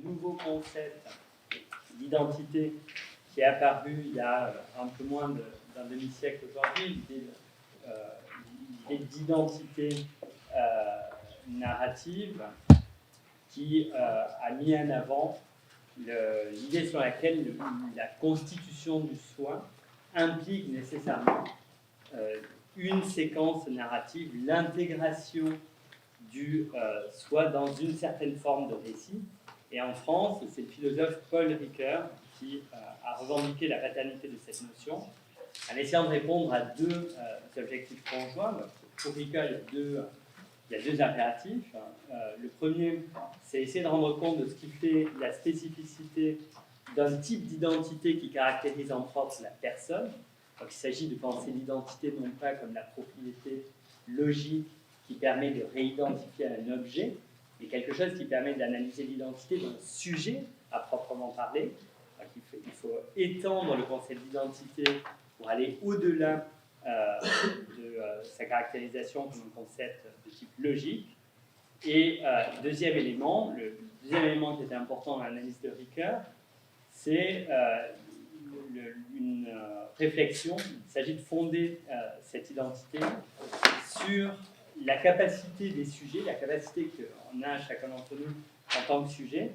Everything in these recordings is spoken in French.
nouveau concept d'identité qui est apparu il y a un peu moins d'un demi-siècle aujourd'hui, l'idée d'identité narrative qui a mis en avant l'idée sur laquelle la constitution du soi implique nécessairement une séquence narrative, l'intégration du soi dans une certaine forme de récit. Et en France, c'est le philosophe Paul Ricoeur qui a revendiqué la paternité de cette notion, en essayant de répondre à deux objectifs conjoints. Pour Ricoeur, il y a deux impératifs. Le premier, c'est essayer de rendre compte de ce qui fait la spécificité d'un type d'identité qui caractérise en propre la personne. Donc, il s'agit de penser l'identité non pas comme la propriété logique qui permet de réidentifier un objet, mais quelque chose qui permet d'analyser l'identité d'un sujet à proprement parler. Donc, il faut étendre le concept d'identité pour aller au-delà de sa caractérisation comme un concept de type logique. Et deuxième élément, le deuxième élément qui était important dans l'analyse de Ricoeur, c'est une réflexion. Il s'agit de fonder cette identité sur la capacité des sujets, la capacité qu'on a chacun d'entre nous en tant que sujet,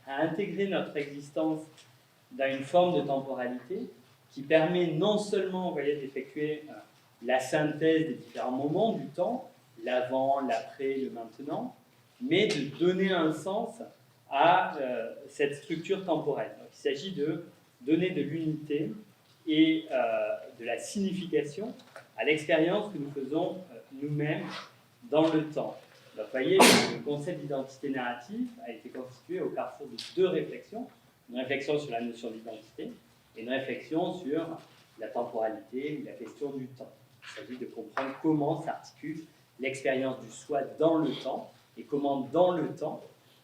à intégrer notre existence dans une forme de temporalité qui permet non seulement, vous voyez, d'effectuer la synthèse des différents moments du temps, l'avant, l'après, le maintenant, mais de donner un sens à cette structure temporelle. Donc, il s'agit de donner de l'unité et de la signification à l'expérience que nous faisons nous-mêmes dans le temps. Donc, vous voyez, le concept d'identité narrative a été constitué au carrefour de deux réflexions. Une réflexion sur la notion d'identité et une réflexion sur la temporalité ou la question du temps. Il s'agit de comprendre comment s'articule l'expérience du soi dans le temps et comment, dans le temps,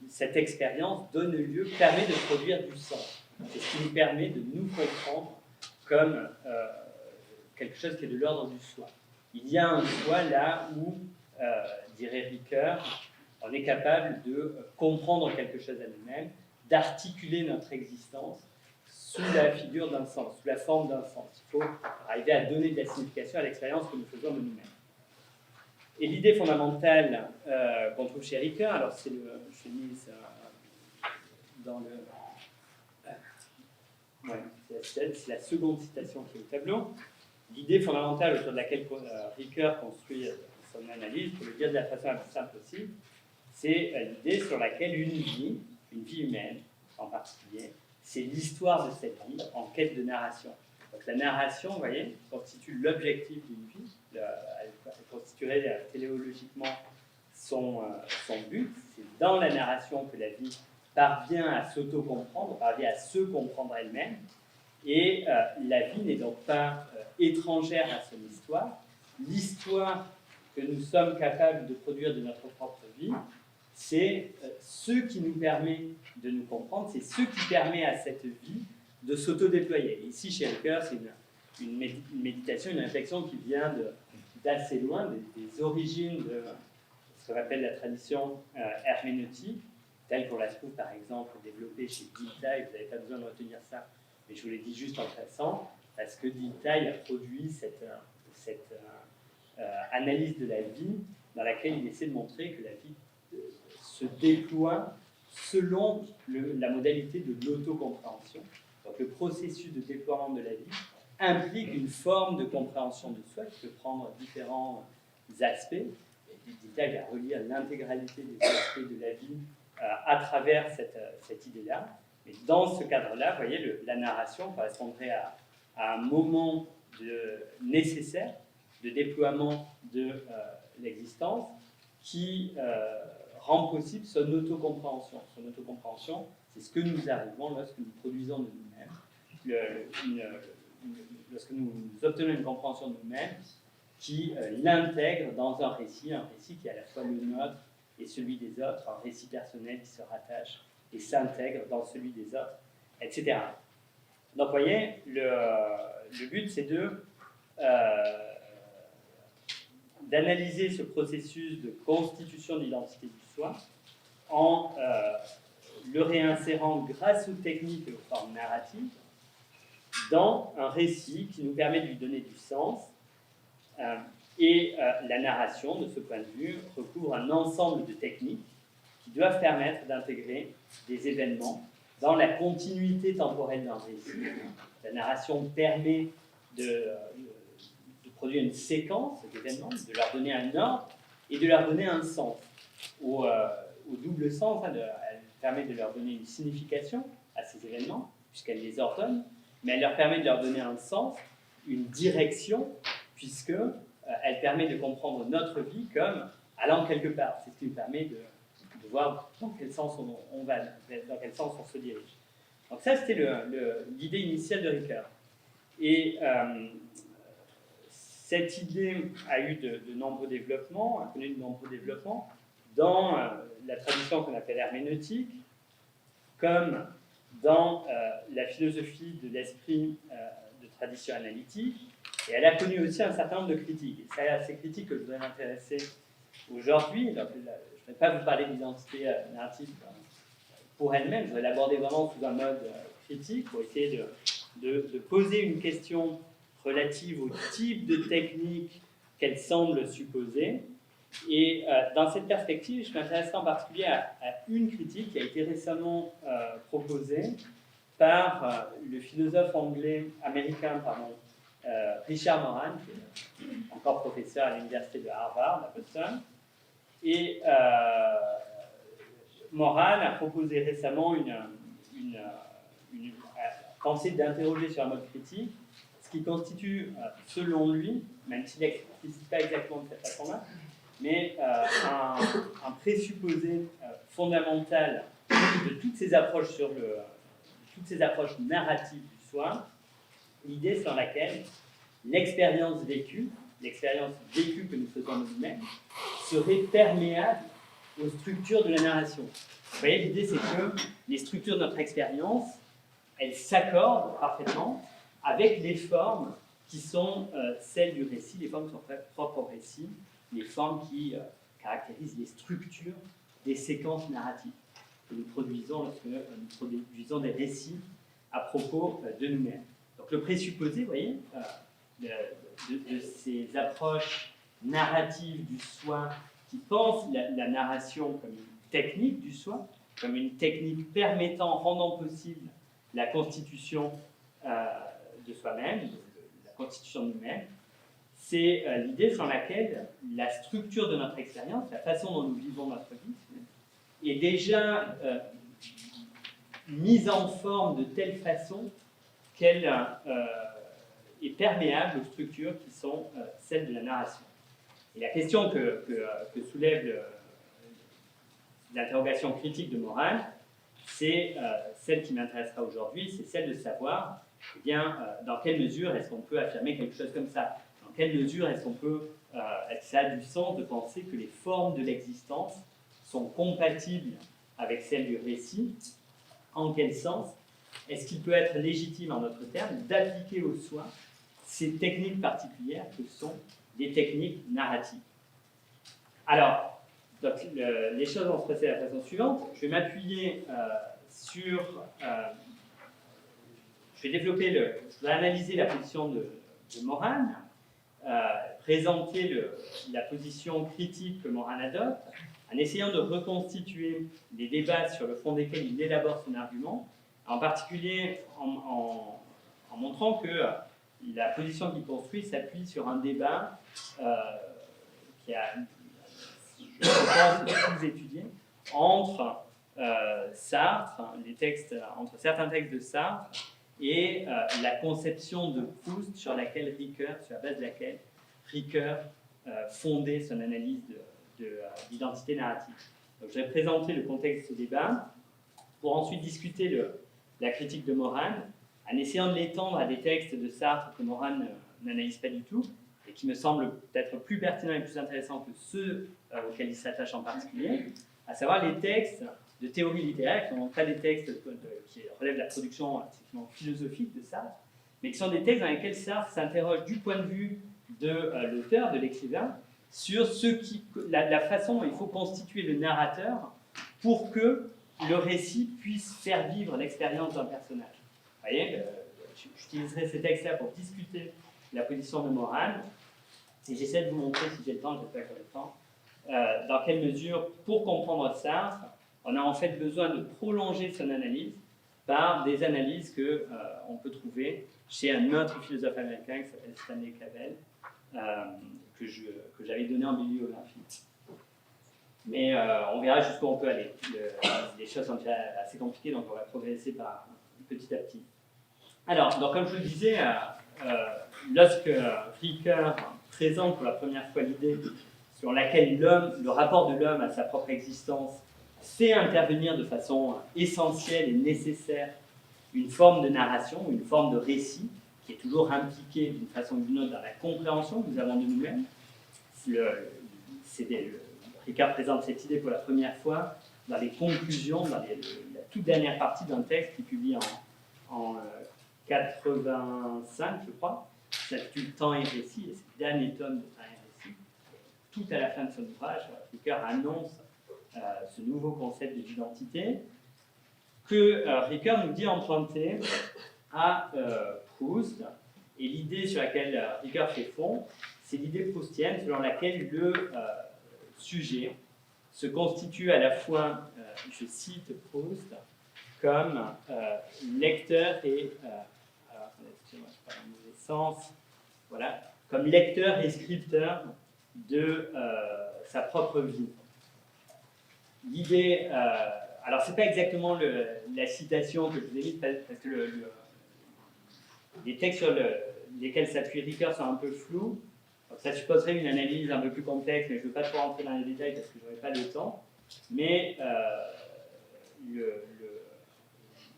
cette expérience donne lieu, permet de produire du sens. C'est ce qui nous permet de nous comprendre comme quelque chose qui est de l'ordre du soi. Il y a un soi là où, dirait Ricoeur, on est capable de comprendre quelque chose à nous-mêmes, d'articuler notre existence sous la figure d'un sens, sous la forme d'un sens. Il faut arriver à donner de la signification à l'expérience que nous faisons de nous-mêmes. Et l'idée fondamentale qu'on trouve chez Ricoeur, alors je l'ai mise dans le... c'est la seconde citation qui est au tableau. L'idée fondamentale autour de laquelle Ricoeur construit son analyse, pour le dire de la façon la plus simple possible, c'est l'idée sur laquelle une vie humaine en particulier, c'est l'histoire de cette vie en quête de narration. Donc la narration, vous voyez, constitue l'objectif d'une vie, elle constituerait téléologiquement son but. C'est dans la narration que la vie parvient à s'auto-comprendre, parvient à se comprendre elle-même, et la vie n'est donc pas étrangère à son histoire. L'histoire que nous sommes capables de produire de notre propre vie, c'est ce qui nous permet de nous comprendre, c'est ce qui permet à cette vie de s'auto-déployer. Et ici, chez Ricoeur, c'est une méditation, une réflexion qui vient d'assez loin, des origines de ce qu'on appelle la tradition herméneutique, telle qu'on la trouve par exemple développée chez Dilthey. Vous n'avez pas besoin de retenir ça, mais je vous l'ai dit juste en passant, parce que Dilthey a produit cette analyse de la vie dans laquelle il essaie de montrer que la vie se déploie selon la modalité de l'autocompréhension. Donc le processus de déploiement de la vie implique une forme de compréhension de soi qui peut prendre différents aspects. Et Dilthey va relire l'intégralité des aspects de la vie à travers cette idée-là. Mais dans ce cadre-là, vous voyez, la narration correspondrait à un moment nécessaire de déploiement de l'existence qui rend possible son autocompréhension. Son autocompréhension, c'est ce que nous arrivons lorsque nous produisons de nous-mêmes, lorsque nous obtenons une compréhension de nous-mêmes qui l'intègre dans un récit qui est à la fois le nôtre et celui des autres, un récit personnel qui se rattache et s'intègre dans celui des autres, etc. Donc, vous voyez, le but, c'est d'analyser ce processus de constitution d'identité du soi en le réinsérant grâce aux techniques et aux formes narratives dans un récit qui nous permet de lui donner du sens. La narration, de ce point de vue, recouvre un ensemble de techniques qui doivent permettre d'intégrer des événements dans la continuité temporelle d'un récit. La narration permet de produire une séquence d'événements, de leur donner un ordre et de leur donner un sens. Au double sens, elle permet de leur donner une signification à ces événements, puisqu'elle les ordonne, mais elle leur permet de leur donner un sens, une direction, puisqu'elle permet de comprendre notre vie comme allant quelque part. C'est ce qui nous permet de voir dans quel sens on va, dans quel sens on se dirige. Donc ça, c'était l'idée initiale de Ricoeur. Et cette idée a eu de nombreux développements, a connu de nombreux développements dans la tradition qu'on appelle herméneutique, comme dans la philosophie de l'esprit de tradition analytique, et elle a connu aussi un certain nombre de critiques. Et c'est à ces critiques que je voudrais m'intéresser aujourd'hui. Je ne vais pas vous parler d'identité narrative pour elle-même, je vais l'aborder vraiment sous un mode critique pour essayer de poser une question relative au type de technique qu'elle semble supposer. Et dans cette perspective, je m'intéresserai en particulier à une critique qui a été récemment proposée par le philosophe américain, Richard Moran, qui est encore professeur à l'université de Harvard, à Boston. Et Moran a proposé récemment une pensée d'interroger sur un mode critique, ce qui constitue, selon lui, même s'il n'explicite pas exactement de cette façon-là, mais un présupposé fondamental de toutes ces approches narratives du soi, l'idée selon laquelle l'expérience vécue que nous faisons nous-mêmes, serait perméable aux structures de la narration. Vous voyez, l'idée c'est que les structures de notre expérience, elles s'accordent parfaitement avec les formes qui sont celles du récit, les formes qui sont propres au récit, les formes qui caractérisent les structures des séquences narratives que nous produisons lorsque nous produisons des récits à propos de nous-mêmes. Donc le présupposé, vous voyez, de ces approches narratives du soi qui pensent la narration comme une technique du soi, comme une technique permettant, rendant possible la constitution de soi-même, la constitution de nous-mêmes, c'est l'idée selon laquelle la structure de notre expérience, la façon dont nous vivons notre vie, est déjà mise en forme de telle façon qu'elle est perméable aux structures qui sont celles de la narration. Et la question que soulève l'interrogation critique de Moran, c'est celle qui m'intéressera aujourd'hui, c'est celle de savoir dans quelle mesure est-ce qu'on peut affirmer quelque chose comme ça. Dans quelle mesure est-ce que ça a du sens de penser que les formes de l'existence sont compatibles avec celles du récit? En quel sens est-ce qu'il peut être légitime, en d'autres termes, d'appliquer au soi ces techniques particulières que sont des techniques narratives? Alors, les choses vont se passer de la façon suivante. Je vais m'appuyer sur... je vais analyser la position de Moran, présenter la position critique que Moran adopte, en essayant de reconstituer des débats sur le fond desquels il élabore son argument, en particulier en montrant que la position qu'il construit s'appuie sur un débat qui a, je pense, beaucoup étudié entre Sartre, entre certains textes de Sartre, et la conception de Proust sur la base de laquelle Ricoeur fondait son analyse d'identité narrative. Donc, je vais présenter le contexte de ce débat pour ensuite discuter la critique de Moran en essayant de l'étendre à des textes de Sartre que Moran n'analyse pas du tout et qui me semblent peut-être plus pertinents et plus intéressants que ceux auxquels il s'attache en particulier, à savoir les textes de théorie littéraire, qui ne sont pas des textes qui relèvent de la production philosophique de Sartre, mais qui sont des textes dans lesquels Sartre s'interroge du point de vue de l'auteur, de l'écrivain, sur la façon dont il faut constituer le narrateur pour que le récit puisse faire vivre l'expérience d'un personnage. Vous voyez, j'utiliserai ces textes-là pour discuter de la position de morale, et j'essaie de vous montrer, si j'ai le temps, je n'ai pas encore le temps, dans quelle mesure, pour comprendre Sartre, on a en fait besoin de prolonger son analyse par des analyses qu'on peut trouver chez un autre philosophe américain qui s'appelle Stanley Cavell, que j'avais donné en bibliographie. Mais on verra jusqu'où on peut aller. Les choses sont déjà assez compliquées, donc on va progresser petit à petit. Alors, donc comme je vous le disais, lorsque Ricoeur présente pour la première fois l'idée sur laquelle le rapport de l'homme à sa propre existence fait intervenir de façon essentielle et nécessaire une forme de narration, une forme de récit, qui est toujours impliquée d'une façon ou d'une autre dans la compréhension que nous avons de nous-mêmes. Ricoeur présente cette idée pour la première fois dans les conclusions, dans la toute dernière partie d'un texte qu'il publie en 85, je crois, qui s'intitule Temps et récit, et c'est le dernier tome de Temps et récit. Tout à la fin de son ouvrage, Ricoeur annonce ce nouveau concept de l'identité que Ricoeur nous dit emprunter à Proust. Et l'idée sur laquelle Ricoeur fait fond, c'est l'idée proustienne selon laquelle le sujet se constitue à la fois, je cite Proust, comme lecteur et alors, excusez-moi, je parle dans le mauvais sens, voilà, comme lecteur et scripteur de sa propre vie. L'idée, alors c'est pas exactement la citation que je vous ai mise parce que les textes sur lesquels s'appuie Ricoeur sont un peu flous. Donc ça supposerait une analyse un peu plus complexe, mais je ne veux pas trop rentrer dans les détails parce que je n'aurai pas le temps. Mais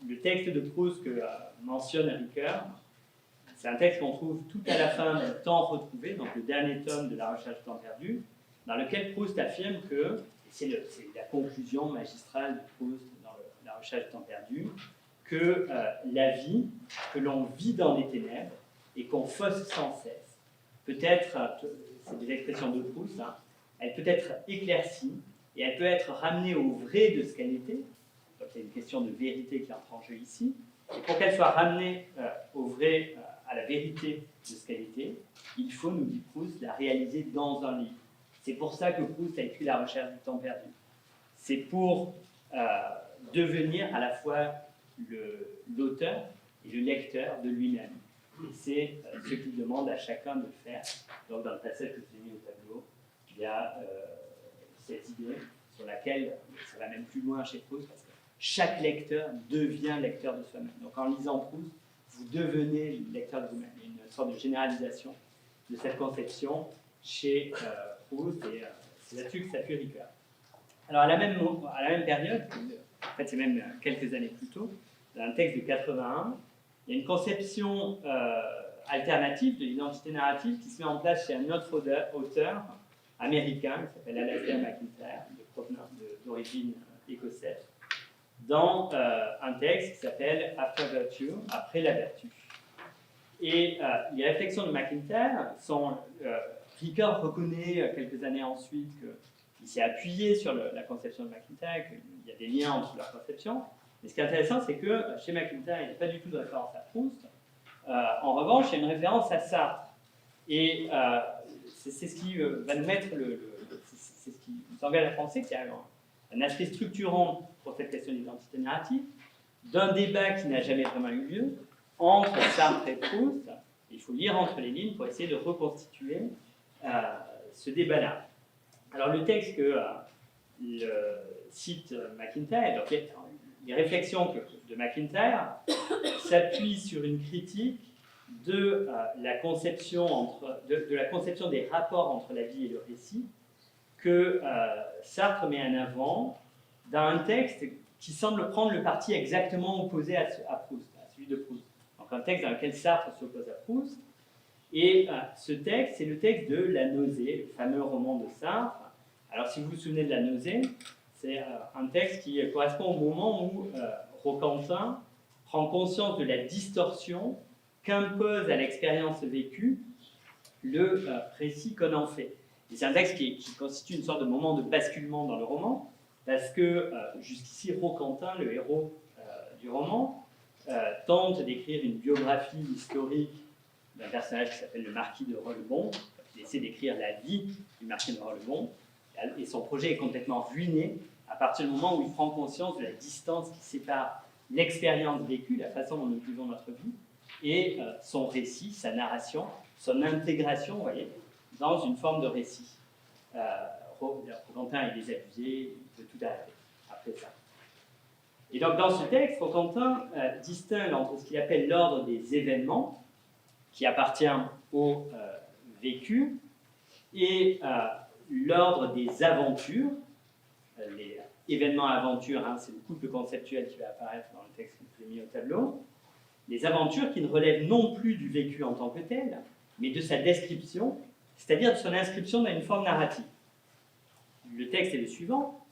le texte de Proust que mentionne Ricoeur, c'est un texte qu'on trouve tout à la fin du Temps retrouvé, donc le dernier tome de La Recherche du temps perdu, dans lequel Proust affirme que, et c'est la conclusion magistrale de Proust dans La Recherche du temps perdu, que la vie que l'on vit dans les ténèbres et qu'on fausse sans cesse, peut-être, c'est des expressions de Proust, hein, elle peut être éclaircie et elle peut être ramenée au vrai de ce qu'elle était. Donc il y a une question de vérité qui entre en jeu ici. Et pour qu'elle soit ramenée au vrai, à la vérité de ce qu'elle était, il faut, nous dit Proust, la réaliser dans un livre. C'est pour ça que Proust a écrit La Recherche du temps perdu. C'est pour devenir à la fois l'auteur et le lecteur de lui-même. Et c'est ce qu'il demande à chacun de faire. Donc dans le passage que je vous ai mis au tableau, il y a cette idée sur laquelle ça va même plus loin chez Proust, parce que chaque lecteur devient lecteur de soi-même. Donc en lisant Proust, vous devenez lecteur de vous-même. Il y a une sorte de généralisation de cette conception chez Proust, et c'est là-dessus que s'appuie Ricoeur. Alors à la même période, en fait c'est même quelques années plus tôt, dans un texte de 81, il y a une conception alternative de l'identité narrative qui se met en place chez un autre auteur américain qui s'appelle Alasdair MacIntyre, d'origine écossaise, dans un texte qui s'appelle After Virtue, après la vertu. Et les réflexions de MacIntyre sont... Ricoeur reconnaît quelques années ensuite qu'il s'est appuyé sur la conception de MacIntyre, qu'il y a des liens entre leurs conceptions. Mais ce qui est intéressant, c'est que chez MacIntyre, il n'y a pas du tout de référence à Proust. En revanche, il y a une référence à Sartre. Et c'est ce qui va nous mettre c'est ce qui nous engage à penser qu'il y a un aspect structurant pour cette question d'identité narrative, d'un débat qui n'a jamais vraiment eu lieu entre Sartre et Proust. Il faut lire entre les lignes pour essayer de reconstituer ce débat-là. Alors le texte que cite MacIntyre, donc les réflexions de MacIntyre s'appuient sur une critique de la conception de la conception des rapports entre la vie et le récit que Sartre met en avant dans un texte qui semble prendre le parti exactement opposé à Proust, à celui de Proust. Donc un texte dans lequel Sartre s'oppose à Proust. Et ce texte, c'est le texte de La Nausée, le fameux roman de Sartre. Alors si vous vous souvenez de La Nausée, c'est un texte qui correspond au moment où Roquentin prend conscience de la distorsion qu'impose à l'expérience vécue le récit qu'on en fait. Et c'est un texte qui constitue une sorte de moment de basculement dans le roman, parce que jusqu'ici, Roquentin, le héros du roman, tente d'écrire une biographie historique d'un personnage qui s'appelle le marquis de Rolbon. Il essaie d'écrire la vie du marquis de Rolbon, et son projet est complètement ruiné à partir du moment où il prend conscience de la distance qui sépare l'expérience vécue, la façon dont nous vivons notre vie, et son récit, sa narration, son intégration, vous voyez, dans une forme de récit. Roquentin est désabusé, il peut tout arrêter après ça. Et donc dans ce texte, Roquentin distingue entre ce qu'il appelle l'ordre des événements, qui appartient au vécu, et l'ordre des aventures. Les événements-aventures, hein, c'est le couple conceptuel qui va apparaître dans le texte que je vous ai mis au tableau. Les aventures qui ne relèvent non plus du vécu en tant que tel, mais de sa description, c'est-à-dire de son inscription dans une forme narrative. Le texte est le suivant.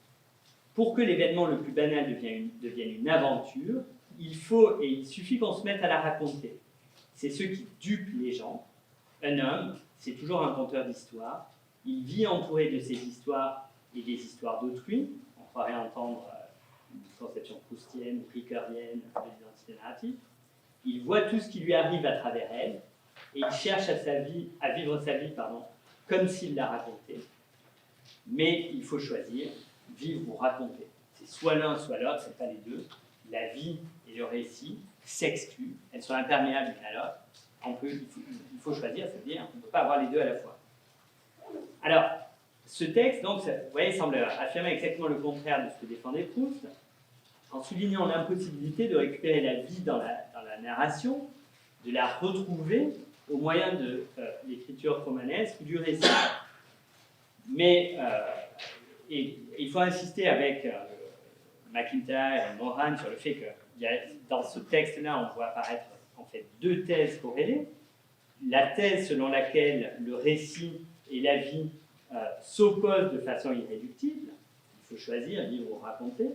Pour que l'événement le plus banal devienne une aventure, il faut et il suffit qu'on se mette à la raconter. C'est ce qui dupe les gens. Un homme, c'est toujours un conteur d'histoires. Il vit entouré de ses histoires et des histoires d'autrui. On croirait entendre une conception proustienne ou ricoeurienne de l'identité narrative. Il voit tout ce qui lui arrive à travers elle et il cherche à vivre sa vie comme s'il la racontait. Mais il faut choisir, vivre ou raconter. C'est soit l'un, soit l'autre, c'est pas les deux. La vie et le récit s'excluent, elles sont imperméables l'une à l'autre. Il faut choisir, c'est-à-dire on ne peut pas avoir les deux à la fois. Alors, ce texte, donc, vous voyez, semble affirmer exactement le contraire de ce que défendait Proust, en soulignant l'impossibilité de récupérer la vie dans la narration, de la retrouver au moyen de l'écriture romanesque ou du récit. Mais il faut insister avec MacIntyre et Moran sur le fait que dans ce texte-là, on voit apparaître en fait deux thèses corrélées. La thèse selon laquelle le récit et la vie s'opposent de façon irréductible. Il faut choisir, vivre ou raconter.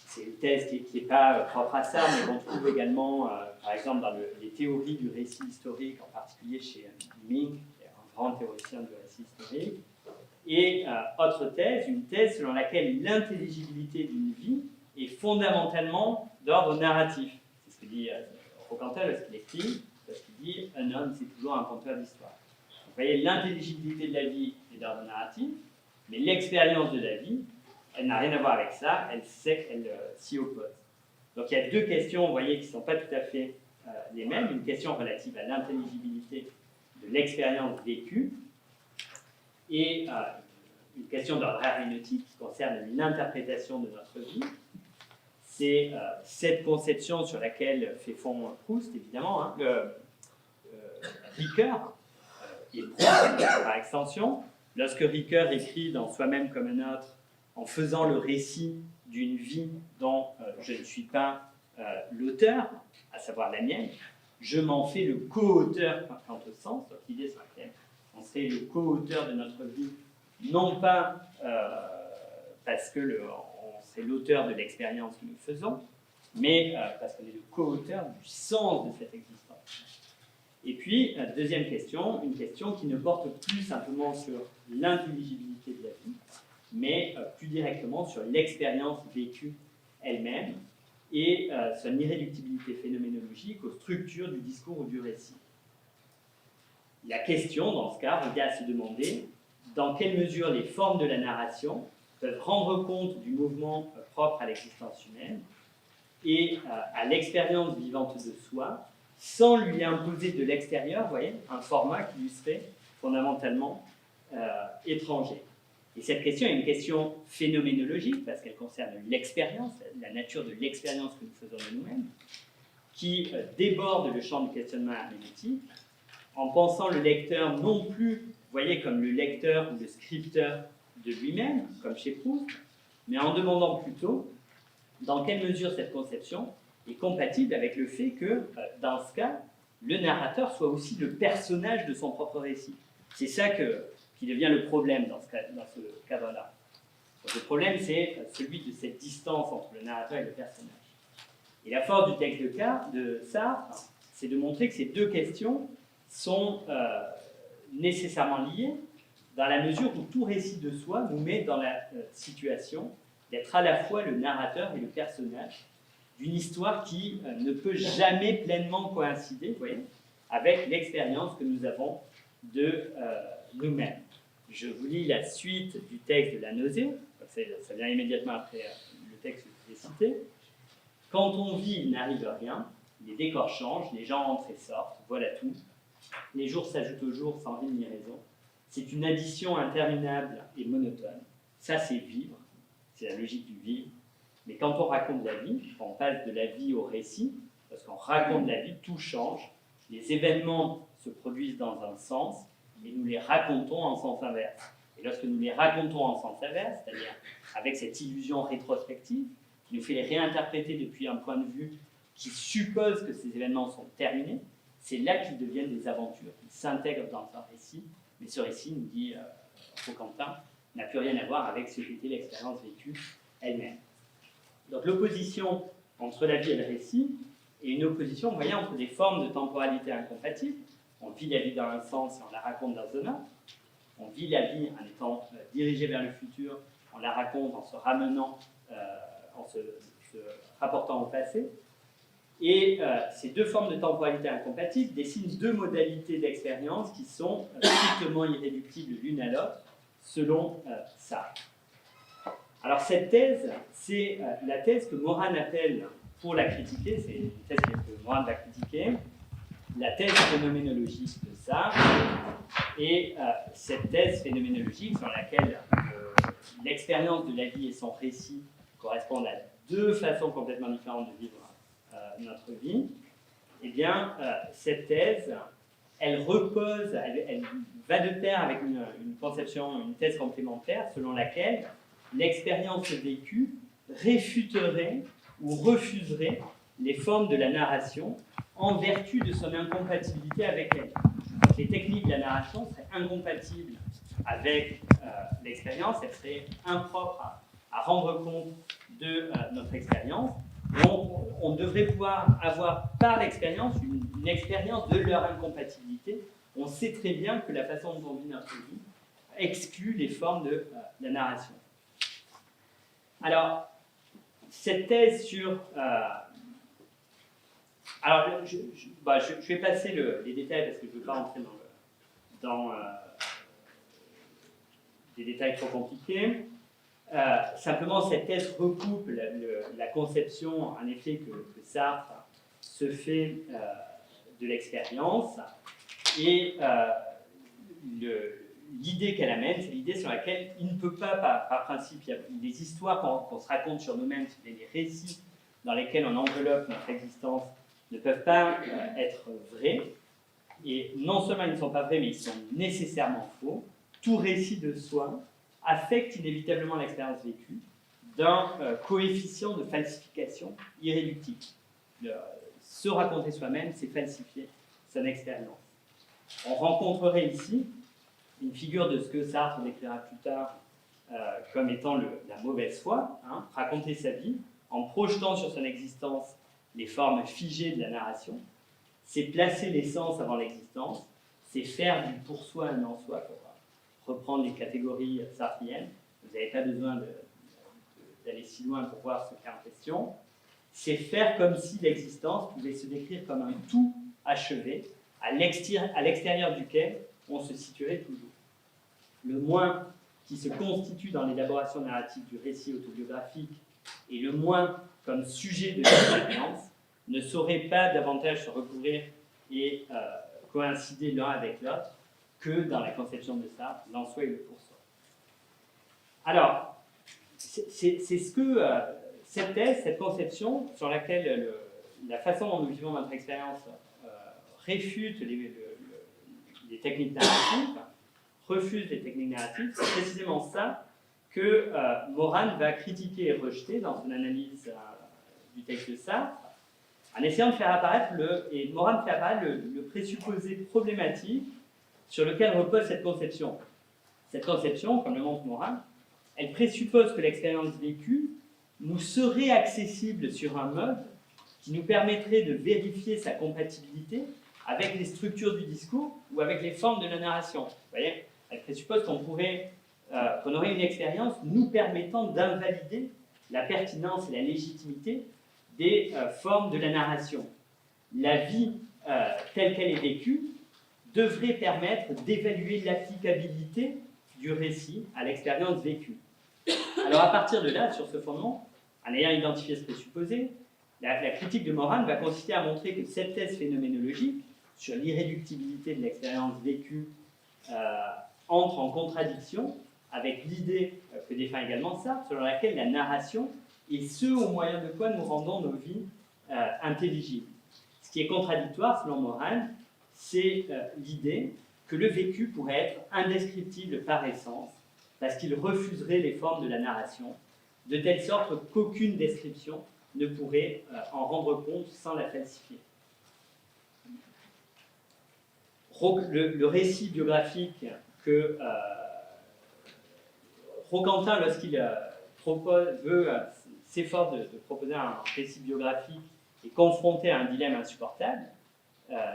C'est une thèse qui n'est pas propre à ça, mais qu'on trouve également, par exemple, dans les théories du récit historique, en particulier chez Mink, qui est un grand théoricien du récit historique. Et autre thèse, une thèse selon laquelle l'intelligibilité d'une vie est fondamentalement d'ordre narratif. C'est ce que dit Roquentin lorsqu'il écrit, lorsqu'il dit « un homme, c'est toujours un conteur d'histoire ». Vous voyez, l'intelligibilité de la vie est d'ordre narratif, mais l'expérience de la vie, elle n'a rien à voir avec ça, elle sait qu'elle s'y oppose. Donc il y a deux questions, vous voyez, qui ne sont pas tout à fait les mêmes. Une question relative à l'intelligibilité de l'expérience vécue, et une question d'ordre herméneutique qui concerne l'interprétation de notre vie. C'est cette conception sur laquelle fait fond Proust, évidemment, hein, Ricoeur, et Proust par extension. Lorsque Ricoeur écrit dans Soi-même comme un autre, en faisant le récit d'une vie dont je ne suis pas l'auteur, à savoir la mienne, je m'en fais le co-auteur quant au sens, donc l'idée sur laquelle on serait le co-auteur de notre vie, non pas parce que c'est l'auteur de l'expérience que nous faisons, mais parce qu'on est le co-auteur du sens de cette existence. Et puis, deuxième question, une question qui ne porte plus simplement sur l'intelligibilité de la vie, mais plus directement sur l'expérience vécue elle-même et son irréductibilité phénoménologique aux structures du discours ou du récit. La question, dans ce cas, revient à se demander dans quelle mesure les formes de la narration peuvent rendre compte du mouvement propre à l'existence humaine et à l'expérience vivante de soi, sans lui imposer de l'extérieur, vous voyez, un format qui lui serait fondamentalement étranger. Et cette question est une question phénoménologique, parce qu'elle concerne l'expérience, la nature de l'expérience que nous faisons de nous-mêmes, qui déborde le champ du questionnement herméneutique, en pensant le lecteur non plus, vous voyez, comme le lecteur ou le scripteur de lui-même, comme chez Proust, mais en demandant plutôt dans quelle mesure cette conception est compatible avec le fait que, dans ce cas, le narrateur soit aussi le personnage de son propre récit. C'est ça qui devient le problème dans ce cadre-là. Donc, le problème, c'est celui de cette distance entre le narrateur et le personnage. Et la force du texte de Sartre, c'est de montrer que ces deux questions sont nécessairement liées dans la mesure où tout récit de soi nous met dans la situation d'être à la fois le narrateur et le personnage d'une histoire qui ne peut jamais pleinement coïncider, vous voyez, avec l'expérience que nous avons de nous-mêmes. Je vous lis la suite du texte de la nausée, ça vient immédiatement après le texte que je vous ai cité. Quand on vit, il n'arrive rien, les décors changent, les gens entrent et sortent, voilà tout. Les jours s'ajoutent aux jours sans rime ni raison. C'est une addition interminable et monotone. Ça, c'est vivre, c'est la logique du vivre. Mais quand on raconte la vie, quand on passe de la vie au récit, parce qu'on raconte la vie, tout change. Les événements se produisent dans un sens, et nous les racontons en sens inverse. Et lorsque nous les racontons en sens inverse, c'est-à-dire avec cette illusion rétrospective, qui nous fait les réinterpréter depuis un point de vue qui suppose que ces événements sont terminés, c'est là qu'ils deviennent des aventures, qui s'intègrent dans un récit. Mais ce récit, nous dit Roquentin, n'a plus rien à voir avec ce qu'était l'expérience vécue elle-même. Donc l'opposition entre la vie et le récit est une opposition, vous voyez, entre des formes de temporalité incompatibles. On vit la vie dans un sens et on la raconte dans un autre. On vit la vie en étant dirigé vers le futur, on la raconte en se ramenant, en se rapportant au passé. Et ces deux formes de temporalité incompatibles dessinent deux modalités d'expérience qui sont strictement irréductibles l'une à l'autre, selon Sartre. Alors cette thèse, c'est la thèse que Morane appelle, pour la critiquer, c'est une thèse que Morane va critiquer, la thèse phénoménologique de Sartre, et cette thèse phénoménologique sur laquelle l'expérience de la vie et son récit correspondent à deux façons complètement différentes de vivre notre vie, eh bien, cette thèse, elle repose, elle va de pair avec une conception, une thèse complémentaire selon laquelle l'expérience vécue réfuterait ou refuserait les formes de la narration en vertu de son incompatibilité avec elle. Donc, les techniques de la narration seraient incompatibles avec l'expérience, elles seraient impropres à rendre compte de notre expérience. On devrait pouvoir avoir par l'expérience une expérience de leur incompatibilité. On sait très bien que la façon dont on vit notre vie exclut les formes de la narration. Alors, cette thèse sur... alors, je vais passer les détails parce que je ne veux pas rentrer dans des détails trop compliqués. Simplement, cette thèse recoupe la conception, en effet, que Sartre se fait de l'expérience. Et l'idée qu'elle amène, c'est l'idée sur laquelle il ne peut pas, par principe, il y a des histoires qu'on se raconte sur nous-mêmes, les récits dans lesquels on enveloppe notre existence ne peuvent pas être vrais. Et non seulement ils ne sont pas vrais, mais ils sont nécessairement faux. Tout récit de soi affecte inévitablement l'expérience vécue d'un coefficient de falsification irréductible. Se raconter soi-même, c'est falsifier son expérience. On rencontrerait ici une figure de ce que Sartre décrira plus tard comme étant la mauvaise foi, hein, raconter sa vie en projetant sur son existence les formes figées de la narration, c'est placer l'essence avant l'existence, c'est faire du pour soi un en soi, pour reprendre les catégories sartriennes. Vous n'avez pas besoin d'aller si loin pour voir ce cas en question. C'est faire comme si l'existence pouvait se décrire comme un tout achevé, à l'extérieur duquel on se situerait toujours. Le moi qui se constitue dans l'élaboration narrative du récit autobiographique et le moi comme sujet de l'expérience ne saurait pas davantage se recouvrir et coïncider l'un avec l'autre que dans la conception de Sartre, l'en soi et le pour soi. Alors, c'est ce que cette thèse, cette conception sur laquelle la façon dont nous vivons notre expérience réfute les techniques narratives, refuse les techniques narratives, c'est précisément ça que Morane va critiquer et rejeter dans son analyse du texte de Sartre, en essayant de faire apparaître et Morane fait apparaître le présupposé problématique sur lequel repose cette conception. Cette conception, comme le montre Morane, elle présuppose que l'expérience vécue nous serait accessible sur un mode qui nous permettrait de vérifier sa compatibilité avec les structures du discours ou avec les formes de la narration. Vous voyez, elle présuppose qu'on aurait une expérience nous permettant d'invalider la pertinence et la légitimité des formes de la narration. La vie telle qu'elle est vécue devrait permettre d'évaluer l'applicabilité du récit à l'expérience vécue. Alors à partir de là, sur ce fondement, en ayant identifié ce présupposé, la critique de Morin va consister à montrer que cette thèse phénoménologique sur l'irréductibilité de l'expérience vécue entre en contradiction avec l'idée que défend également Sartre, selon laquelle la narration est ce au moyen de quoi nous rendons nos vies intelligibles. Ce qui est contradictoire, selon Morin, c'est l'idée que le vécu pourrait être indescriptible par essence, parce qu'il refuserait les formes de la narration, de telle sorte qu'aucune description ne pourrait en rendre compte sans la falsifier. Le récit biographique que Roquentin, lorsqu'il s'efforce de proposer un récit biographique, est confronté à un dilemme insupportable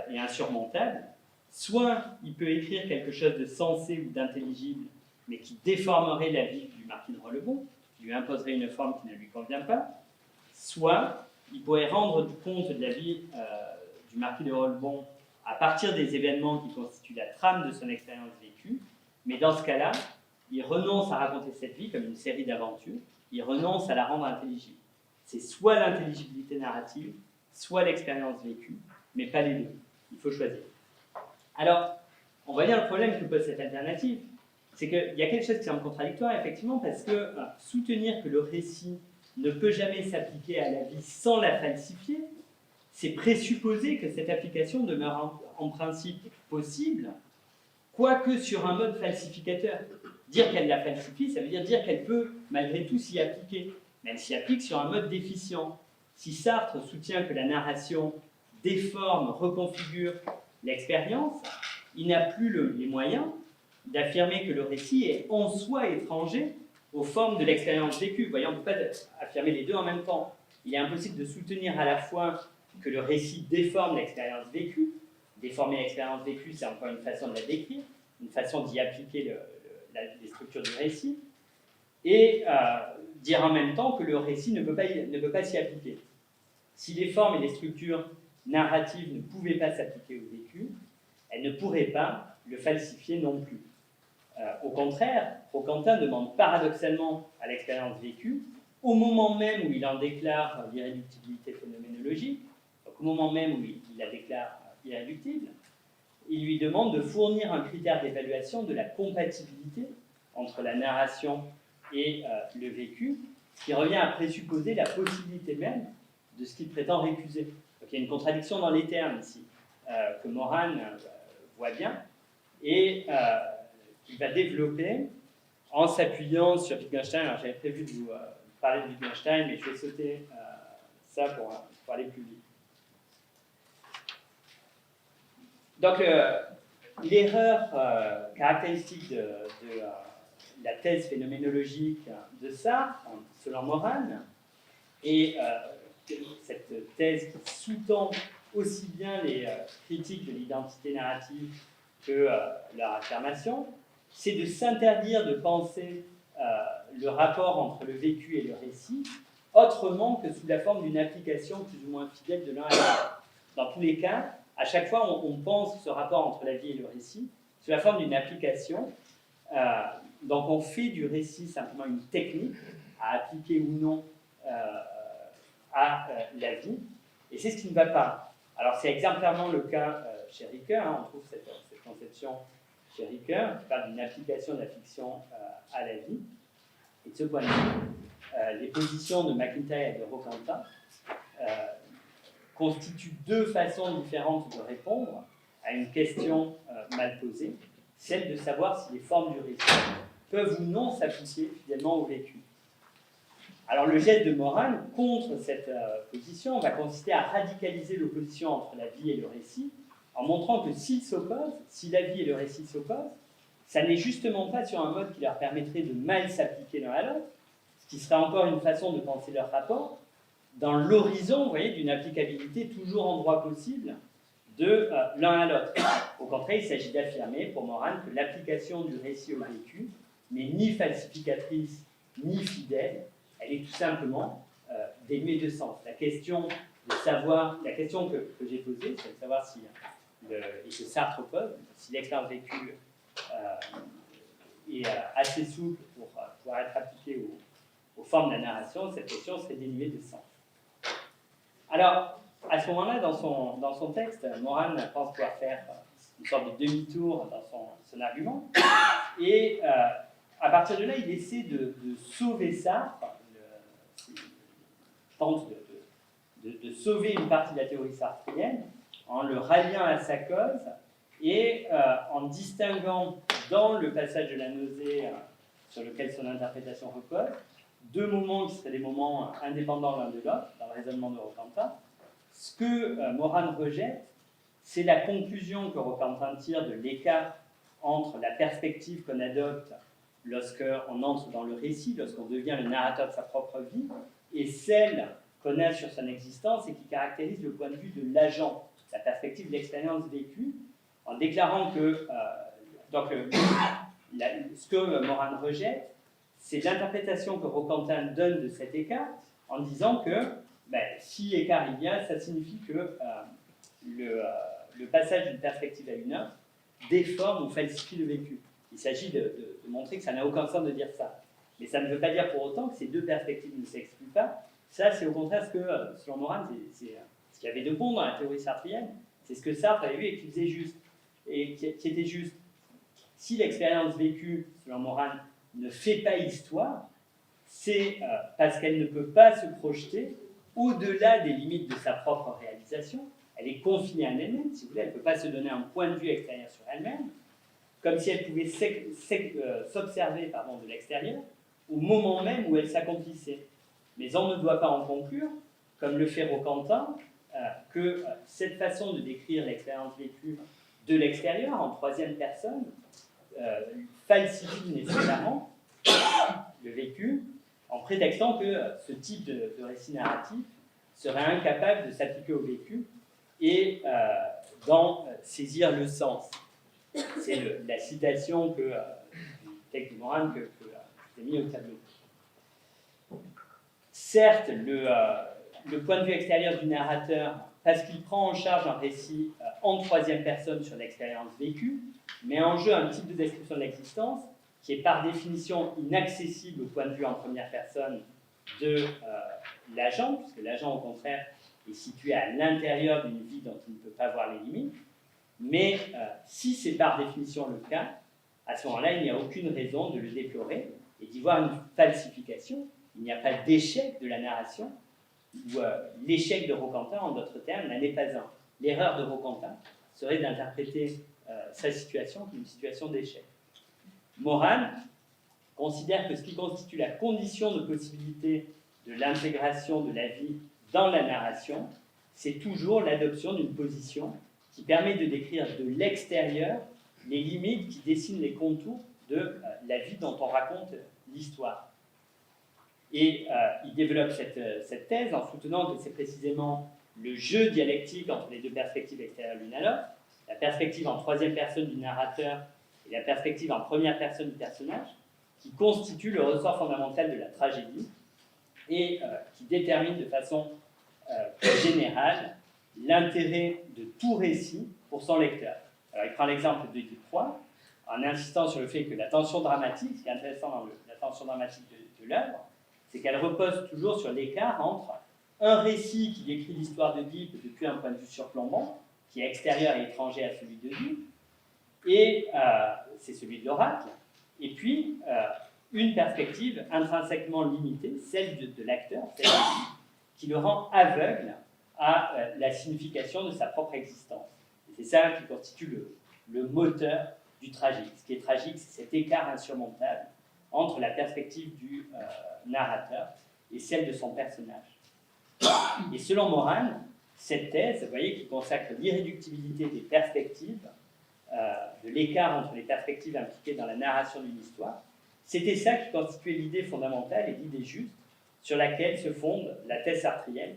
et insurmontable. Soit il peut écrire quelque chose de sensé ou d'intelligible, mais qui déformerait la vie du marquis de Rollebon, qui lui imposerait une forme qui ne lui convient pas. Soit il pourrait rendre compte de la vie du marquis de Rollebon à partir des événements qui constituent la trame de son expérience vécue, mais dans ce cas-là, il renonce à raconter cette vie comme une série d'aventures, il renonce à la rendre intelligible. C'est soit l'intelligibilité narrative, soit l'expérience vécue, mais pas les deux. Il faut choisir. Alors, on va dire le problème que pose cette alternative, c'est qu'il y a quelque chose qui semble contradictoire, effectivement, parce que soutenir que le récit ne peut jamais s'appliquer à la vie sans la falsifier, c'est présupposer que cette application demeure en principe possible, quoique sur un mode falsificateur. Dire qu'elle la falsifie, ça veut dire qu'elle peut malgré tout s'y appliquer, mais elle s'y applique sur un mode déficient. Si Sartre soutient que la narration déforme, reconfigure l'expérience, il n'a plus les moyens d'affirmer que le récit est en soi étranger aux formes de l'expérience vécue. Voyons, on ne peut pas affirmer les deux en même temps. Il est impossible de soutenir à la fois que le récit déforme l'expérience vécue. Déformer l'expérience vécue, c'est encore une façon de la décrire, une façon d'y appliquer les structures du récit, et dire en même temps que le récit ne peut pas s'y appliquer. Si les formes et les structures narratives ne pouvaient pas s'appliquer au vécu, elles ne pourraient pas le falsifier non plus. Au contraire, Roquentin demande paradoxalement à l'expérience vécue, au moment même où il en déclare l'irréductibilité phénoménologique, donc au moment même où il la déclare irréductible, il lui demande de fournir un critère d'évaluation de la compatibilité entre la narration et le vécu, ce qui revient à présupposer la possibilité même de ce qu'il prétend récuser. Donc il y a une contradiction dans les termes ici, que Morin voit bien, et qu'il va développer en s'appuyant sur Wittgenstein. Alors j'avais prévu de vous parler de Wittgenstein, mais je vais sauter ça pour aller plus vite. Donc, l'erreur caractéristique de la thèse phénoménologique de Sartre, selon Morin, et cette thèse qui sous-tend aussi bien les critiques de l'identité narrative que leur affirmation, c'est de s'interdire de penser le rapport entre le vécu et le récit autrement que sous la forme d'une application plus ou moins fidèle de l'un à l'autre. Dans tous les cas, à chaque fois, on pense ce rapport entre la vie et le récit sous la forme d'une application. Donc, on fait du récit simplement une technique à appliquer ou non à la vie. Et c'est ce qui ne va pas. Alors, c'est exemplairement le cas chez Ricoeur. On trouve cette conception chez Ricoeur, qui parle d'une application de la fiction à la vie. Et de ce point de vue, les positions de MacIntyre et de Roquentin constituent deux façons différentes de répondre à une question mal posée, celle de savoir si les formes du récit peuvent ou non s'appliquer fidèlement au vécu. Alors le geste de Morin contre cette position va consister à radicaliser l'opposition entre la vie et le récit, en montrant que s'ils s'opposent, si la vie et le récit s'opposent, ça n'est justement pas sur un mode qui leur permettrait de mal s'appliquer l'un à l'autre, ce qui serait encore une façon de penser leur rapport, dans l'horizon, vous voyez, d'une applicabilité toujours en droit possible de l'un à l'autre. Au contraire, il s'agit d'affirmer, pour Morane, que l'application du récit au vécu n'est ni falsificatrice, ni fidèle, elle est tout simplement dénuée de sens. La question que j'ai posée, c'est de savoir si, et que Sartre pose, si l'expérience vécue est assez souple pour pouvoir être appliquée aux formes de la narration, cette question serait dénuée de sens. Alors, à ce moment-là, dans son texte, Morane pense pouvoir faire une sorte de demi-tour dans son argument, et à partir de là, il essaie de sauver Sartre, il tente de sauver une partie de la théorie sartrienne en le ralliant à sa cause et en distinguant dans le passage de la nausée sur lequel son interprétation repose, deux moments qui seraient des moments indépendants l'un de l'autre dans le raisonnement de Roquentin. Ce que Morane rejette, c'est la conclusion que Roquentin tire de l'écart entre la perspective qu'on adopte lorsqu'on entre dans le récit, lorsqu'on devient le narrateur de sa propre vie, et celle qu'on a sur son existence et qui caractérise le point de vue de l'agent, la perspective de l'expérience vécue, en déclarant que ce que Morane rejette, c'est l'interprétation que Roquentin donne de cet écart en disant que si écart il y a, ça signifie que le passage d'une perspective à une autre déforme ou falsifie le vécu. Il s'agit de montrer que ça n'a aucun sens de dire ça. Mais ça ne veut pas dire pour autant que ces deux perspectives ne s'excluent pas. Ça, c'est au contraire ce que, selon Morane, c'est ce qu'il y avait de bon dans la théorie sartrienne. C'est ce que Sartre avait vu et qui faisait juste. Et qui était juste. Si l'expérience vécue, selon Morane, ne fait pas histoire, c'est parce qu'elle ne peut pas se projeter au-delà des limites de sa propre réalisation. Elle est confinée à elle-même, si vous voulez, elle ne peut pas se donner un point de vue extérieur sur elle-même, comme si elle pouvait s'observer de l'extérieur au moment même où elle s'accomplissait. Mais on ne doit pas en conclure, comme le fait Roquentin, que cette façon de décrire l'expérience vécue de l'extérieur, en troisième personne, falsifie nécessairement le vécu, en prétextant que ce type de récit narratif serait incapable de s'appliquer au vécu et d'en saisir le sens. C'est la citation du texte de Morane que j'ai mis au tableau. Certes, le point de vue extérieur du narrateur, parce qu'il prend en charge un récit en troisième personne sur l'expérience vécue, met en jeu un type de description de l'existence qui est par définition inaccessible au point de vue en première personne de l'agent, puisque l'agent, au contraire, est situé à l'intérieur d'une vie dont il ne peut pas voir les limites. Mais si c'est par définition le cas, à ce moment-là, il n'y a aucune raison de le déplorer et d'y voir une falsification. Il n'y a pas d'échec de la narration, ou l'échec de Roquentin, en d'autres termes, n'en est pas un. L'erreur de Roquentin serait d'interpréter sa situation comme une situation d'échec. Morane considère que ce qui constitue la condition de possibilité de l'intégration de la vie dans la narration, c'est toujours l'adoption d'une position qui permet de décrire de l'extérieur les limites qui dessinent les contours de la vie dont on raconte l'histoire. Et il développe cette thèse en soutenant que c'est précisément le jeu dialectique entre les deux perspectives extérieures l'une à l'autre, la perspective en troisième personne du narrateur et la perspective en première personne du personnage, qui constitue le ressort fondamental de la tragédie et qui détermine de façon générale l'intérêt de tout récit pour son lecteur. Alors il prend l'exemple de Ducroix en insistant sur le fait que la tension dramatique, ce qui est intéressant dans la tension dramatique de l'œuvre, c'est qu'elle repose toujours sur l'écart entre un récit qui décrit l'histoire d'Oedipe depuis un point de vue surplombant, qui est extérieur et étranger à celui d'Oedipe, et c'est celui de l'oracle, et puis une perspective intrinsèquement limitée, celle de l'acteur, celle qui le rend aveugle à la signification de sa propre existence. Et c'est ça qui constitue le moteur du tragique. Ce qui est tragique, c'est cet écart insurmontable entre la perspective du narrateur et celle de son personnage. Et selon Morane, cette thèse, vous voyez, qui consacre l'irréductibilité des perspectives, de l'écart entre les perspectives impliquées dans la narration d'une histoire, c'était ça qui constituait l'idée fondamentale et l'idée juste sur laquelle se fonde la thèse sartrienne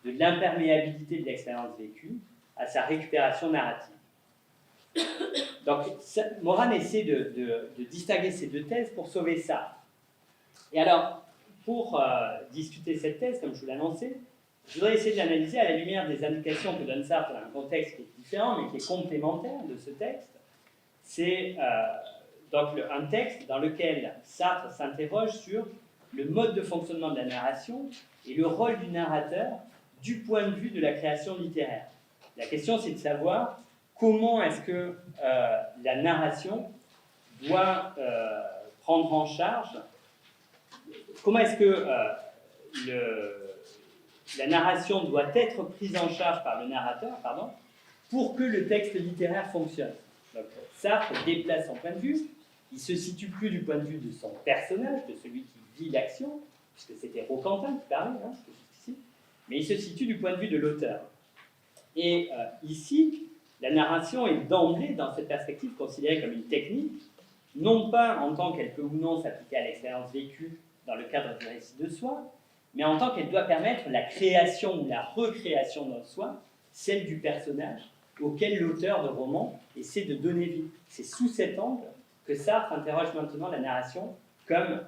de l'imperméabilité de l'expérience vécue à sa récupération narrative. Donc, Moran essaie de distinguer ces deux thèses pour sauver ça. Et alors, pour discuter cette thèse, comme je vous l'ai annoncé, je voudrais essayer de l'analyser à la lumière des indications que donne Sartre dans un contexte qui est différent, mais qui est complémentaire de ce texte. C'est donc un texte dans lequel Sartre s'interroge sur le mode de fonctionnement de la narration et le rôle du narrateur du point de vue de la création littéraire. La question, c'est de savoir comment est-ce que la narration doit prendre en charge, comment est-ce que la narration doit être prise en charge par le narrateur, pour que le texte littéraire fonctionne. Donc, Sartre déplace son point de vue, il ne se situe plus du point de vue de son personnage, de celui qui vit l'action, puisque c'était Roquentin qui parlait, jusqu'ici, mais il se situe du point de vue de l'auteur. Et ici, la narration est d'emblée, dans cette perspective, considérée comme une technique, non pas en tant qu'elle peut ou non s'appliquer à l'expérience vécue dans le cadre du récit de soi, mais en tant qu'elle doit permettre la création ou la recréation d'un soi, celle du personnage, auquel l'auteur de roman essaie de donner vie. C'est sous cet angle que Sartre interroge maintenant la narration comme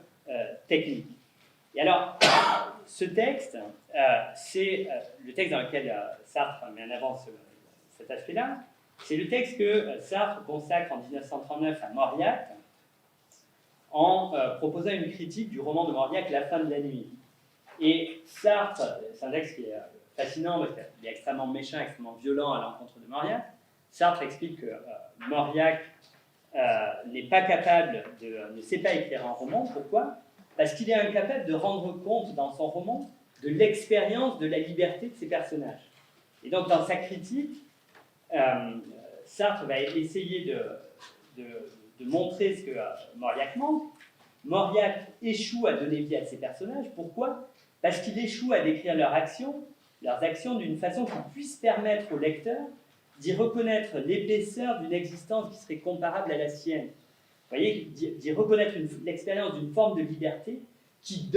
technique. Et alors, ce texte, c'est le texte dans lequel Sartre met en avant cet aspect-là. C'est le texte que Sartre consacre en 1939 à Mauriac en proposant une critique du roman de Mauriac, La fin de la nuit. Et Sartre, c'est un texte qui est fascinant parce qu'il est extrêmement méchant, extrêmement violent à l'encontre de Mauriac. Sartre explique que Mauriac n'est pas capable ne sait pas écrire un roman. Pourquoi ? Parce qu'il est incapable de rendre compte dans son roman de l'expérience de la liberté de ses personnages. Et donc dans sa critique, Sartre va essayer de montrer ce que Mauriac manque. Mauriac échoue à donner vie à ses personnages. Pourquoi ? Parce qu'il échoue à décrire leurs actions d'une façon qui puisse permettre au lecteur d'y reconnaître l'épaisseur d'une existence qui serait comparable à la sienne. Vous voyez, d'y reconnaître l'expérience d'une forme de liberté qui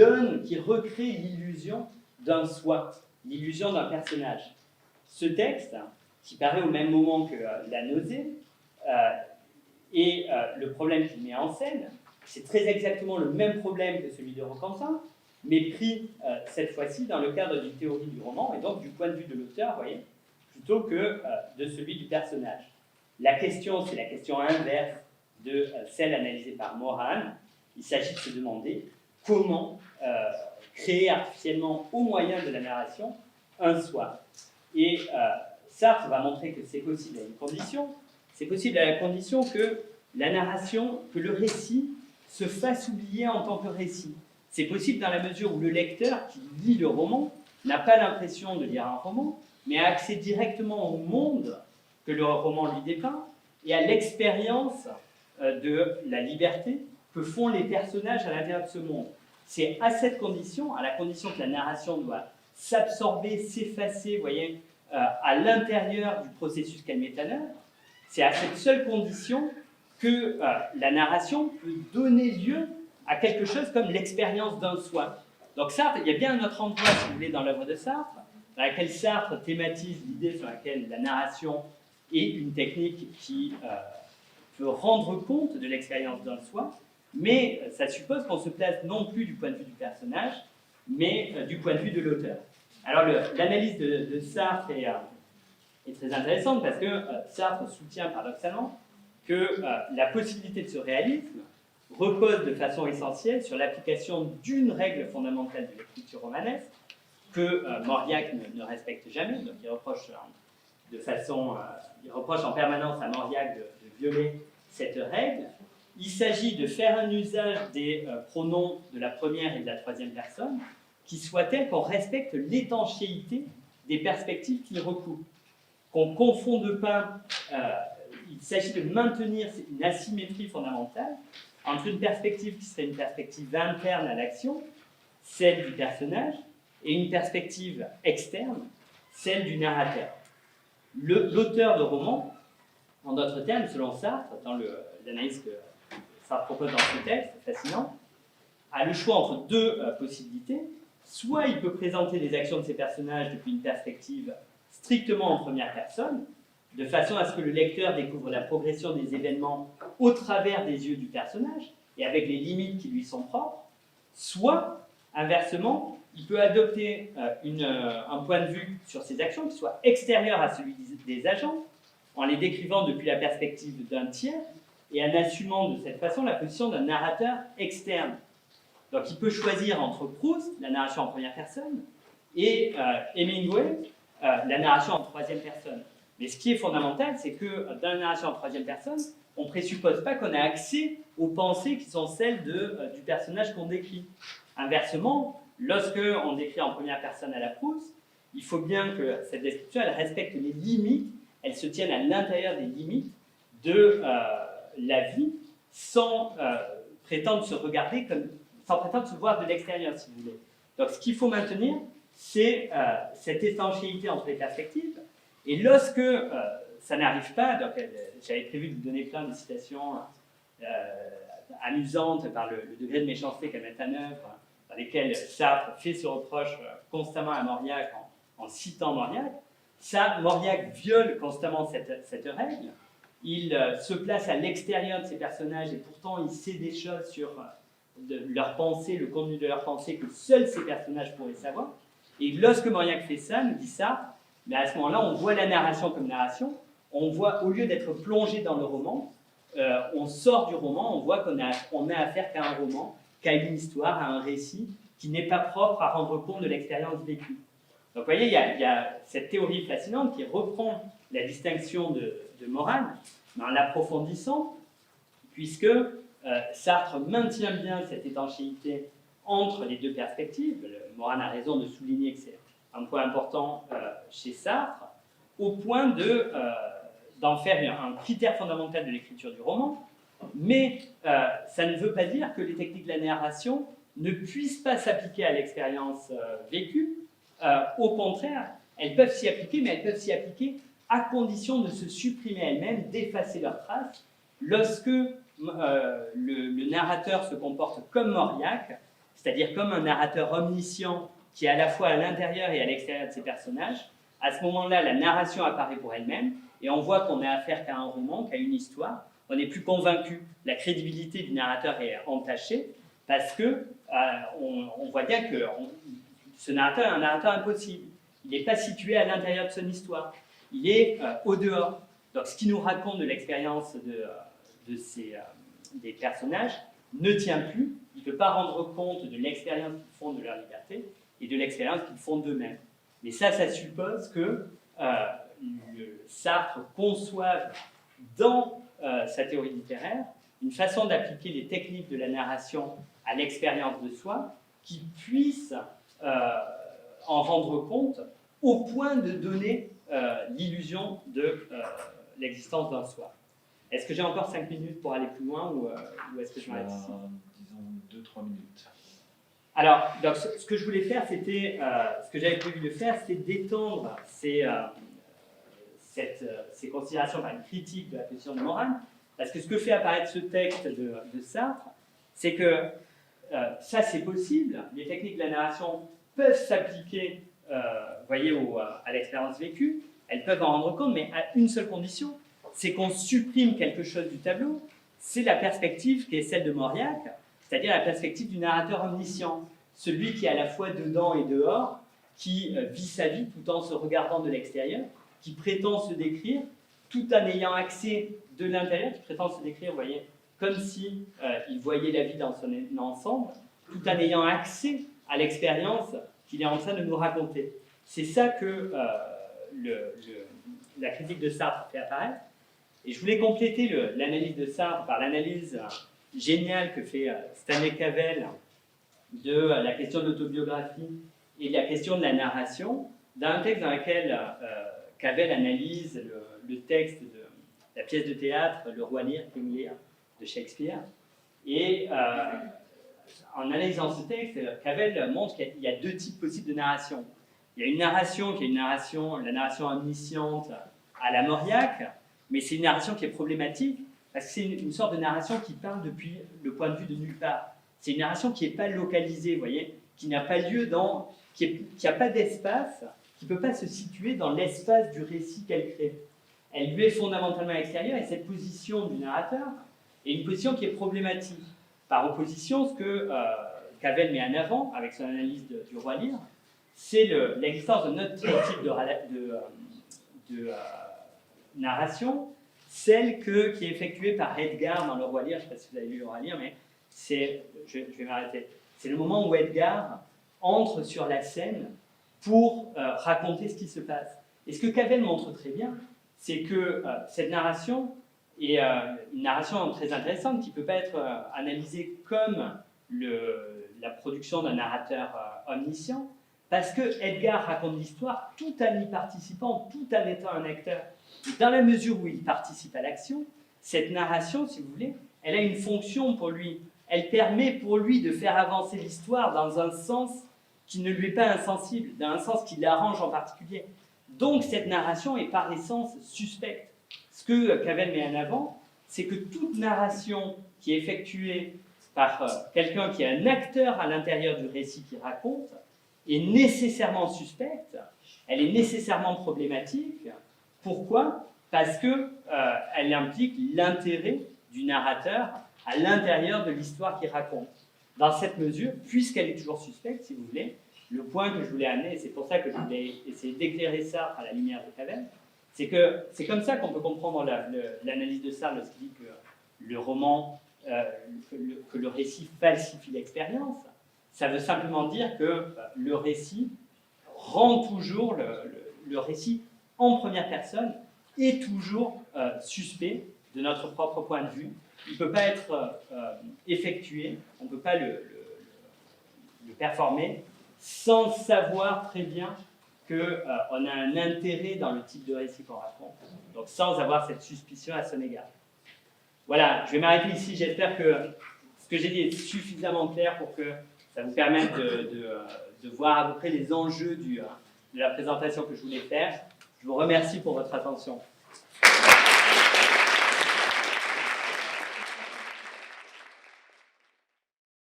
recrée l'illusion d'un soi, l'illusion d'un personnage. Ce texte, qui paraît au même moment que La nausée, et le problème qu'il met en scène, c'est très exactement le même problème que celui de Roquentin, mais pris cette fois-ci dans le cadre d'une théorie du roman, et donc du point de vue de l'auteur, vous voyez, plutôt que de celui du personnage. La question, c'est la question inverse de celle analysée par Moran. Il s'agit de se demander comment créer artificiellement, au moyen de la narration, un soi. Et Sartre va montrer que c'est possible à une condition. C'est possible à la condition que la narration, que le récit se fasse oublier en tant que récit. C'est possible dans la mesure où le lecteur qui lit le roman n'a pas l'impression de lire un roman, mais a accès directement au monde que le roman lui dépeint et à l'expérience de la liberté que font les personnages à l'intérieur de ce monde. C'est à cette condition, à la condition que la narration doit s'absorber, s'effacer, vous voyez, à l'intérieur du processus qu'elle met en œuvre, c'est à cette seule condition que la narration peut donner lieu à quelque chose comme l'expérience d'un soi. Donc Sartre, il y a bien un autre endroit, si vous voulez, dans l'œuvre de Sartre, dans laquelle Sartre thématise l'idée sur laquelle la narration est une technique qui peut rendre compte de l'expérience d'un soi, mais ça suppose qu'on se place non plus du point de vue du personnage, mais du point de vue de l'auteur. Alors l'analyse de Sartre est très intéressante parce que Sartre soutient paradoxalement que la possibilité de ce réalisme repose de façon essentielle sur l'application d'une règle fondamentale de l'écriture romanesque que Mauriac ne respecte jamais. Donc il reproche en permanence à Mauriac de violer cette règle. Il s'agit de faire un usage des pronoms de la première et de la troisième personne qui soit tel qu'on respecte l'étanchéité des perspectives qu'il recouvre. Qu'on ne confonde pas, il s'agit de maintenir une asymétrie fondamentale entre une perspective qui serait une perspective interne à l'action, celle du personnage, et une perspective externe, celle du narrateur. L'auteur de roman, en d'autres termes, selon Sartre, dans l'analyse que Sartre propose dans ce texte, fascinant, a le choix entre deux possibilités. Soit il peut présenter les actions de ses personnages depuis une perspective strictement en première personne, de façon à ce que le lecteur découvre la progression des événements au travers des yeux du personnage et avec les limites qui lui sont propres, soit, inversement, il peut adopter un point de vue sur ses actions qui soit extérieur à celui des agents, en les décrivant depuis la perspective d'un tiers et en assumant de cette façon la position d'un narrateur externe. Donc il peut choisir entre Proust, la narration en première personne, et Hemingway, la narration en troisième personne. Mais ce qui est fondamental, c'est que dans la narration en troisième personne, on ne présuppose pas qu'on a accès aux pensées qui sont celles du personnage qu'on décrit. Inversement, lorsque on décrit en première personne à la Proust, il faut bien que cette description elle respecte les limites, elle se tienne à l'intérieur des limites de la vie, sans prétendre se regarder comme, sans prétendre se voir de l'extérieur, si vous voulez. Donc, ce qu'il faut maintenir, c'est cette étanchéité entre les perspectives. Et lorsque ça n'arrive pas, donc j'avais prévu de vous donner plein de citations amusantes par le degré de méchanceté qu'elle met en œuvre, dans lesquelles Sartre fait ce reproche constamment à Mauriac en citant Mauriac. Ça, Mauriac viole constamment cette règle. Il se place à l'extérieur de ses personnages et pourtant il sait des choses sur leur pensée, le contenu de leur pensée que seuls ces personnages pourraient savoir. Et lorsque Mauriac fait ça, nous dit ça, mais à ce moment-là, on voit la narration comme narration, on voit, au lieu d'être plongé dans le roman, on sort du roman, on voit qu'on a affaire qu'à un roman, qu'à une histoire, à un récit, qui n'est pas propre à rendre compte de l'expérience vécue. Donc vous voyez, il y a cette théorie fascinante qui reprend la distinction de Morane, mais en l'approfondissant, puisque Sartre maintient bien cette étanchéité entre les deux perspectives. Morane a raison de souligner que c'est un point important chez Sartre, au point d'en faire un critère fondamental de l'écriture du roman, mais ça ne veut pas dire que les techniques de la narration ne puissent pas s'appliquer à l'expérience vécue. Au contraire, elles peuvent s'y appliquer, mais elles peuvent s'y appliquer à condition de se supprimer elles-mêmes, d'effacer leurs traces, lorsque le narrateur se comporte comme Mauriac, c'est-à-dire comme un narrateur omniscient qui est à la fois à l'intérieur et à l'extérieur de ses personnages. À ce moment-là, la narration apparaît pour elle-même et on voit qu'on n'a affaire qu'à un roman, qu'à une histoire. On n'est plus convaincu. La crédibilité du narrateur est entachée parce que on voit bien que ce narrateur est un narrateur impossible. Il n'est pas situé à l'intérieur de son histoire. Il est au dehors. Donc, ce qui nous raconte de l'expérience des personnages ne tient plus. Il ne peut pas rendre compte de l'expérience qu'ils font de leur liberté et de l'expérience qu'ils font d'eux-mêmes. Mais ça suppose que Sartre conçoive dans sa théorie littéraire une façon d'appliquer les techniques de la narration à l'expérience de soi qui puisse en rendre compte au point de donner l'illusion de l'existence d'un soi. Est-ce que j'ai encore 5 minutes pour aller plus loin ou est-ce que je m'arrête ici ? Disons 2-3 minutes. Alors, donc, ce que je voulais faire, c'était, ce que j'avais prévu de faire, c'était d'étendre ces considérations par une critique de la position de Morane, parce que ce que fait apparaître ce texte de Sartre, c'est que ça c'est possible, les techniques de la narration peuvent s'appliquer, voyez, à l'expérience vécue, elles peuvent en rendre compte, mais à une seule condition, c'est qu'on supprime quelque chose du tableau, c'est la perspective qui est celle de Mauriac, c'est-à-dire la perspective du narrateur omniscient, celui qui est à la fois dedans et dehors, qui vit sa vie tout en se regardant de l'extérieur, qui prétend se décrire tout en ayant accès de l'intérieur, qui prétend se décrire, vous voyez, comme si il voyait la vie dans son ensemble, tout en ayant accès à l'expérience qu'il est en train de nous raconter. C'est ça que la critique de Sartre fait apparaître. Et je voulais compléter l'analyse de Sartre par l'analyse géniale que fait Stanley Cavell de la question de l'autobiographie et de la question de la narration, dans un texte dans lequel Cavell analyse le texte de la pièce de théâtre Le Roi Lear, King Lear, de Shakespeare. Et en analysant ce texte, Cavell montre qu'il y a deux types possibles de narration. Il y a une narration qui est la narration omnisciente à la Mauriac, mais c'est une narration qui est problématique parce que c'est une sorte de narration qui parle depuis le point de vue de nulle part. C'est une narration qui n'est pas localisée, vous voyez, qui n'a pas lieu qui n'a pas d'espace, qui ne peut pas se situer dans l'espace du récit qu'elle crée. Elle lui est fondamentalement extérieure, et cette position du narrateur est une position qui est problématique. Par opposition, ce que Cavell met en avant, avec son analyse du Roi Lear, c'est l'existence de notre type de narration, celle qui est effectuée par Edgar dans Le Roi Lear. Je ne sais pas si vous avez lu Le Roi Lear, mais je vais m'arrêter. C'est le moment où Edgar entre sur la scène pour raconter ce qui se passe. Et ce que Cavell montre très bien, c'est que cette narration est une narration très intéressante qui ne peut pas être analysée comme la production d'un narrateur omniscient, parce que Edgar raconte l'histoire tout en y participant, tout en étant un acteur. Et dans la mesure où il participe à l'action, cette narration, si vous voulez, elle a une fonction pour lui. Elle permet pour lui de faire avancer l'histoire dans un sens qui ne lui est pas insensible, dans un sens qui l'arrange en particulier. Donc cette narration est par essence suspecte. Ce que Cavell met en avant, c'est que toute narration qui est effectuée par quelqu'un qui est un acteur à l'intérieur du récit qu'il raconte est nécessairement suspecte, elle est nécessairement problématique. Pourquoi ? Parce qu'elle implique l'intérêt du narrateur à l'intérieur de l'histoire qu'il raconte. Dans cette mesure, puisqu'elle est toujours suspecte, si vous voulez, le point que je voulais amener, et c'est pour ça que je voulais essayer d'éclairer ça à la lumière de Cavell, c'est que c'est comme ça qu'on peut comprendre l'analyse de Sartre lorsqu'il dit que le roman, que le récit falsifie l'expérience. Ça veut simplement dire que le récit rend toujours le récit en première personne est toujours suspect de notre propre point de vue. Il ne peut pas être effectué, on ne peut pas le performer sans savoir très bien qu'on a un intérêt dans le type de récit qu'on raconte, donc sans avoir cette suspicion à son égard. Voilà, je vais m'arrêter ici, j'espère que ce que j'ai dit est suffisamment clair pour que ça vous permette de voir à peu près les enjeux de la présentation que je voulais faire. Je vous remercie pour votre attention.